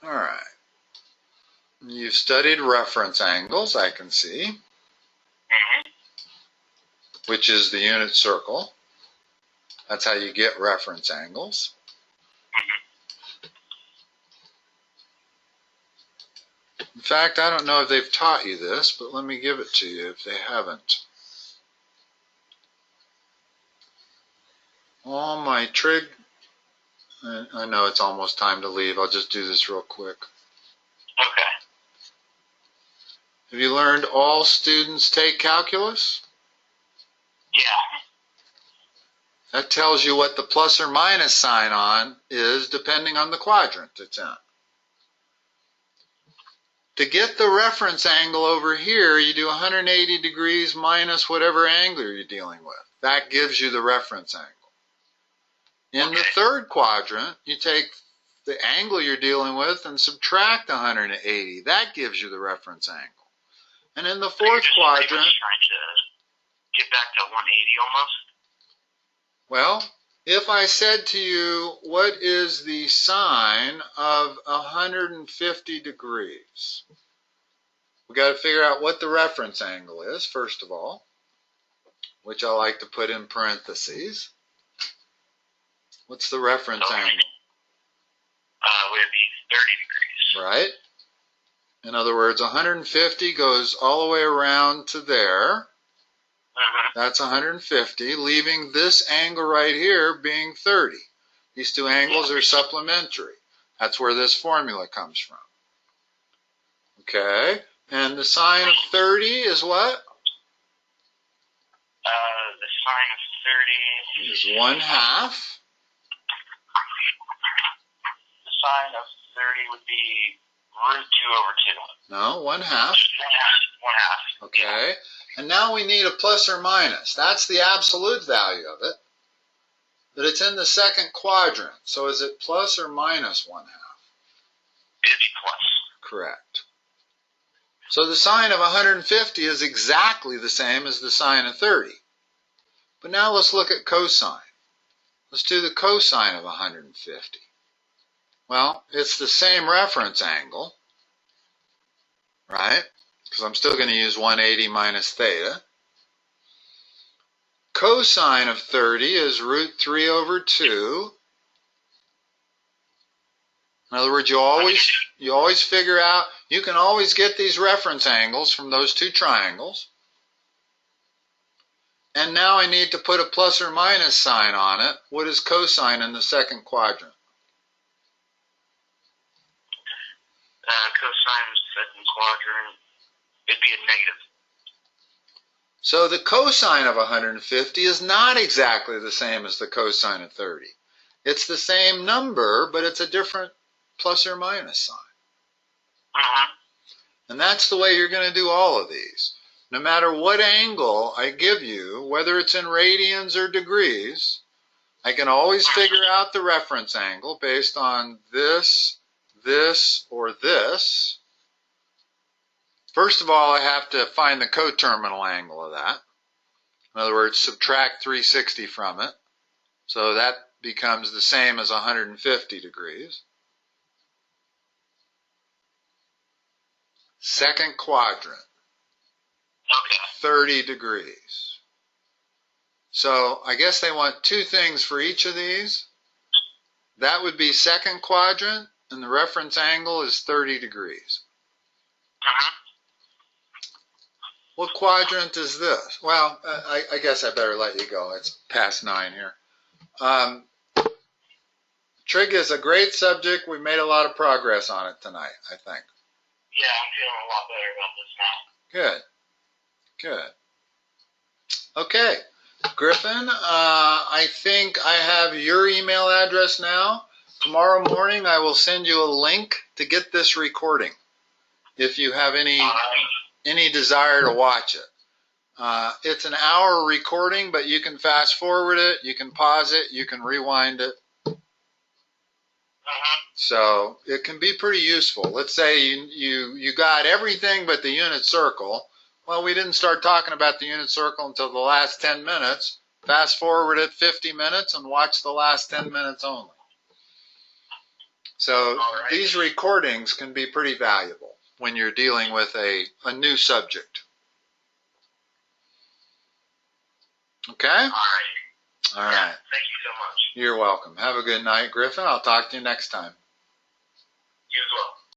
Speaker 2: All right. You've studied reference angles, I can see, which is the unit circle. That's how you get reference angles. In fact, I don't know if they've taught you this, but let me give it to you if they haven't. All my trig, I know it's almost time to leave. I'll just do this real quick.
Speaker 3: Okay.
Speaker 2: Have you learned all students take calculus?
Speaker 3: Yeah.
Speaker 2: That tells you what the plus or minus sign on is depending on the quadrant it's in. To get the reference angle over here, you do 180 degrees minus whatever angle you're dealing with. That gives you the reference angle. In the third quadrant, you take the angle you're dealing with and subtract 180. That gives you the reference angle. And in the fourth quadrant,
Speaker 3: trying to get back to 180 almost.
Speaker 2: Well, if I said to you, what is the sine of 150 degrees? We got to figure out what the reference angle is, first of all, which I like to put in parentheses. What's the reference angle?
Speaker 3: Would it be 30 degrees?
Speaker 2: Right. In other words, 150 goes all the way around to there. That's 150, leaving this angle right here being 30. These two angles are supplementary. That's where this formula comes from. Okay, and the sine of 30 is what?
Speaker 3: The sine of 30
Speaker 2: is 1/2.
Speaker 3: The sine of 30 would be root 2 over 2.
Speaker 2: No, 1/2.
Speaker 3: 1/2.
Speaker 2: Okay, and now we need a plus or minus. That's the absolute value of it. But it's in the second quadrant. So is it plus or minus 1/2?
Speaker 3: It'd be plus.
Speaker 2: Correct. So the sine of 150 is exactly the same as the sine of 30. But now let's look at cosine. Let's do the cosine of 150. Well, it's the same reference angle, right? Because I'm still going to use 180 minus theta. Cosine of 30 is root 3 over 2. In other words, you always figure out, you can always get these reference angles from those two triangles. And now I need to put a plus or minus sign on it. What is cosine in the second quadrant?
Speaker 3: Cosine of the second quadrant, it'd be a negative.
Speaker 2: So the cosine of 150 is not exactly the same as the cosine of 30. It's the same number, but it's a different plus or minus sign. And that's the way you're going to do all of these. No matter what angle I give you, whether it's in radians or degrees, I can always figure out the reference angle based on this, this, or this. First of all, I have to find the coterminal angle of that. In other words, subtract 360 from it. So that becomes the same as 150 degrees. Second quadrant, 30 degrees. So I guess they want two things for each of these. That would be second quadrant, and the reference angle is 30 degrees. What quadrant is this? Well, I guess I better let you go. It's past 9 here. Trig is a great subject. We made a lot of progress on it tonight, I think.
Speaker 3: Yeah, I'm feeling a lot better about this now.
Speaker 2: Good. Okay. Griffin, I think I have your email address now. Tomorrow morning I will send you a link to get this recording if you have any desire to watch it. It's an hour recording, but you can fast forward it, you can pause it, you can rewind it. So it can be pretty useful. Let's say you got everything but the unit circle. Well, we didn't start talking about the unit circle until the last 10 minutes. Fast forward it 50 minutes and watch the last 10 minutes only. So these recordings can be pretty valuable when you're dealing with a new subject. Okay? All right.
Speaker 3: Yeah, thank you so much.
Speaker 2: You're welcome. Have a good night, Griffin. I'll talk to you next time.